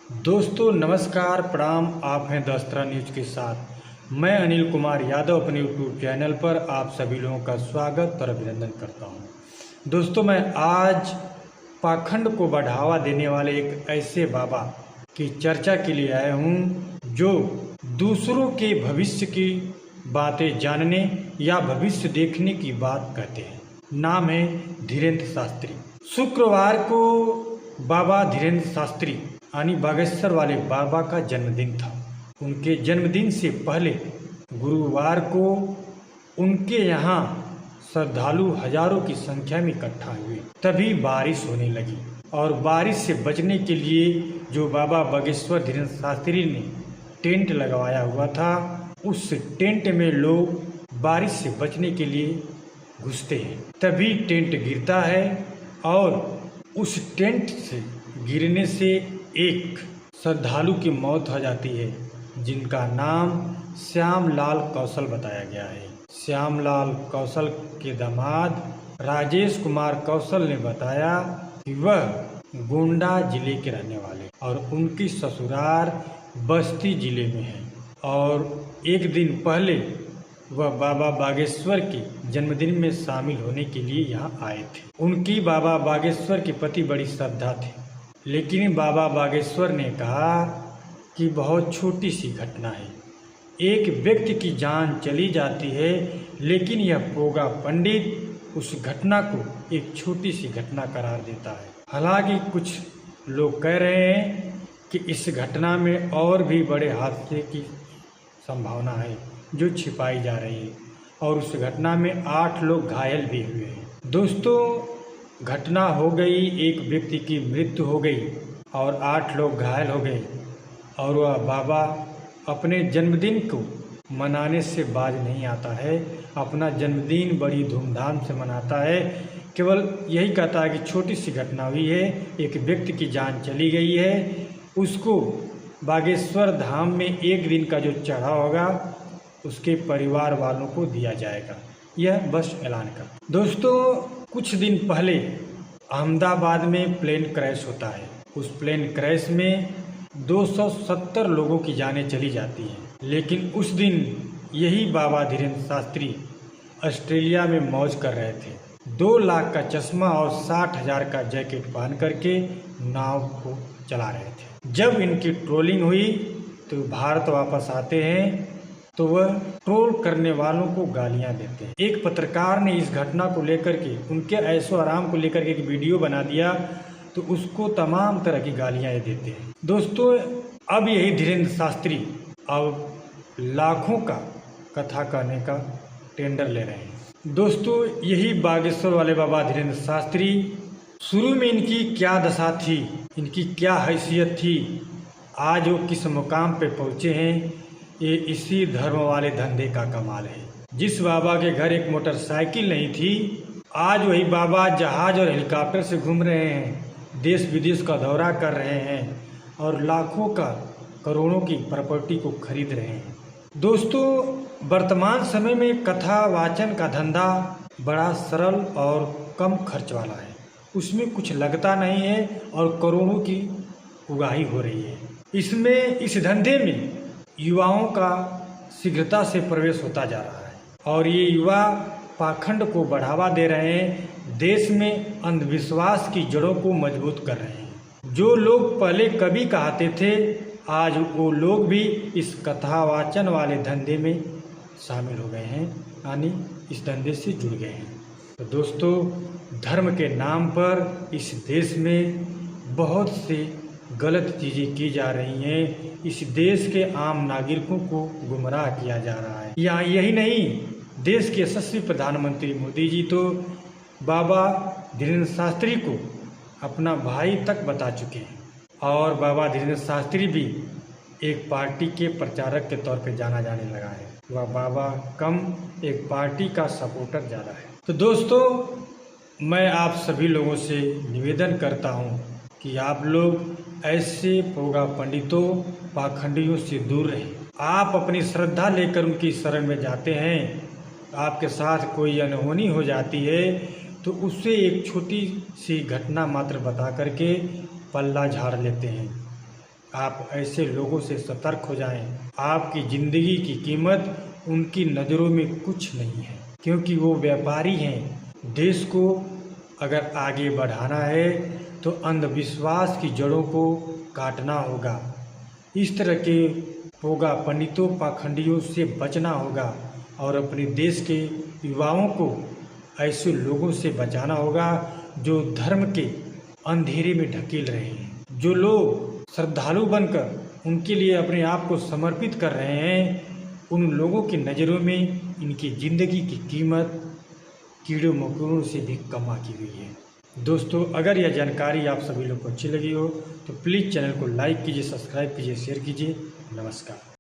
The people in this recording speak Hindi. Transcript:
दोस्तों नमस्कार प्रणाम। आप हैं दस्तरा न्यूज के साथ। मैं अनिल कुमार यादव अपने यूट्यूब चैनल पर आप सभी लोगों का स्वागत और अभिनंदन करता हूं। दोस्तों मैं आज पाखंड को बढ़ावा देने वाले एक ऐसे बाबा की चर्चा के लिए आया हूं जो दूसरों के भविष्य की बातें जानने या भविष्य देखने की बात कहते हैं। नाम है धीरेन्द्र शास्त्री। शुक्रवार को बाबा धीरेन्द्र शास्त्री यानी बागेश्वर वाले बाबा का जन्मदिन था। उनके जन्मदिन से पहले गुरुवार को उनके यहाँ श्रद्धालु हजारों की संख्या में इकट्ठा हुए। तभी बारिश होने लगी और बारिश से बचने के लिए जो बाबा बागेश्वर धीरेन्द्र शास्त्री ने टेंट लगवाया हुआ था, उस टेंट में लोग बारिश से बचने के लिए घुसते हैं। तभी टेंट गिरता है और उस टेंट से गिरने से एक श्रद्धालु की मौत हो जाती है, जिनका नाम श्यामलाल कौशल बताया गया है। श्यामलाल कौशल के दामाद राजेश कुमार कौशल ने बताया कि वह गोंडा जिले के रहने वाले और उनकी ससुराल बस्ती जिले में है और एक दिन पहले वह बाबा बागेश्वर के जन्मदिन में शामिल होने के लिए यहाँ आए थे। उनकी बाबा बागेश्वर के प्रति बड़ी श्रद्धा थी, लेकिन बाबा बागेश्वर ने कहा कि बहुत छोटी सी घटना है, एक व्यक्ति की जान चली जाती है, लेकिन यह पोगा पंडित उस घटना को एक छोटी सी घटना करार देता है। हालांकि कुछ लोग कह रहे हैं कि इस घटना में और भी बड़े हादसे की संभावना है जो छिपाई जा रही है और उस घटना में 8 लोग घायल भी हुए हैं। दोस्तों घटना हो गई, एक व्यक्ति की मृत्यु हो गई और 8 लोग घायल हो गए और वह बाबा अपने जन्मदिन को मनाने से बाज नहीं आता है। अपना जन्मदिन बड़ी धूमधाम से मनाता है। केवल यही कहता है कि छोटी सी घटना हुई है, एक व्यक्ति की जान चली गई है, उसको बागेश्वर धाम में एक दिन का जो चढ़ावा होगा उसके परिवार वालों को दिया जाएगा। यह बस ऐलान कर। दोस्तों कुछ दिन पहले अहमदाबाद में प्लेन क्रैश होता है। उस प्लेन क्रैश में 270 लोगों की जानें चली जाती हैं, लेकिन उस दिन यही बाबा धीरेन्द्र शास्त्री ऑस्ट्रेलिया में मौज कर रहे थे। 2 लाख का चश्मा और 60,000 का जैकेट पहन करके नाव को चला रहे थे। जब इनकी ट्रोलिंग हुई तो भारत वापस आते हैं तो वह ट्रोल करने वालों को गालियां देते हैं। एक पत्रकार ने इस घटना को लेकर के, उनके ऐशो आराम को लेकर के एक वीडियो बना दिया तो उसको तमाम तरह की गालियां देते हैं। दोस्तों अब यही धीरेन्द्र शास्त्री अब लाखों का कथा कहने का टेंडर ले रहे हैं। दोस्तों यही बागेश्वर वाले बाबा धीरेन्द्र शास्त्री, शुरू में इनकी क्या दशा थी, इनकी क्या हैसियत थी, आज वो किस मुकाम पे पहुँचे हैं, ये इसी धर्म वाले धंधे का कमाल है। जिस बाबा के घर एक मोटरसाइकिल नहीं थी, आज वही बाबा जहाज और हेलीकॉप्टर से घूम रहे हैं, देश विदेश का दौरा कर रहे हैं और लाखों का करोड़ों की प्रॉपर्टी को खरीद रहे हैं। दोस्तों वर्तमान समय में कथा वाचन का धंधा बड़ा सरल और कम खर्च वाला है, उसमें कुछ लगता नहीं है और करोड़ों की उगाही हो रही है। इसमें इस धंधे में युवाओं का शीघ्रता से प्रवेश होता जा रहा है और ये युवा पाखंड को बढ़ावा दे रहे हैं, देश में अंधविश्वास की जड़ों को मजबूत कर रहे हैं। जो लोग पहले कभी कहते थे, आज वो लोग भी इस कथावाचन वाले धंधे में शामिल हो गए हैं, यानी इस धंधे से जुड़ गए हैं। तो दोस्तों धर्म के नाम पर इस देश में बहुत से गलत चीज़ें की जा रही हैं। इस देश के आम नागरिकों को गुमराह किया जा रहा है। यहाँ यही नहीं, देश के यशस्वी प्रधानमंत्री मोदी जी तो बाबा धीरेन्द्र शास्त्री को अपना भाई तक बता चुके हैं और बाबा धीरेन्द्र शास्त्री भी एक पार्टी के प्रचारक के तौर पे जाना जाने लगा है। वह बाबा कम एक पार्टी का सपोर्टर ज़्यादा है। तो दोस्तों मैं आप सभी लोगों से निवेदन करता हूँ कि आप लोग ऐसे पोगा पंडितों पाखंडियों से दूर रहें। आप अपनी श्रद्धा लेकर उनकी शरण में जाते हैं, आपके साथ कोई अनहोनी हो जाती है तो उससे एक छोटी सी घटना मात्र बता करके पल्ला झाड़ लेते हैं। आप ऐसे लोगों से सतर्क हो जाएं। आपकी ज़िंदगी की कीमत उनकी नज़रों में कुछ नहीं है, क्योंकि वो व्यापारी हैं। देश को अगर आगे बढ़ाना है तो अंधविश्वास की जड़ों को काटना होगा। इस तरह के पोगा पंडितों पाखंडियों से बचना होगा और अपने देश के युवाओं को ऐसे लोगों से बचाना होगा जो धर्म के अंधेरे में ढकेल रहे हैं। जो लोग श्रद्धालु बनकर उनके लिए अपने आप को समर्पित कर रहे हैं, उन लोगों की नज़रों में इनकी ज़िंदगी की कीमत कीड़ों मकोड़ों से भी कम आकी हुई है। दोस्तों, अगर यह जानकारी आप सभी लोग को अच्छी लगी हो तो प्लीज़ चैनल को लाइक कीजिए, सब्सक्राइब कीजिए, शेयर कीजिए। नमस्कार।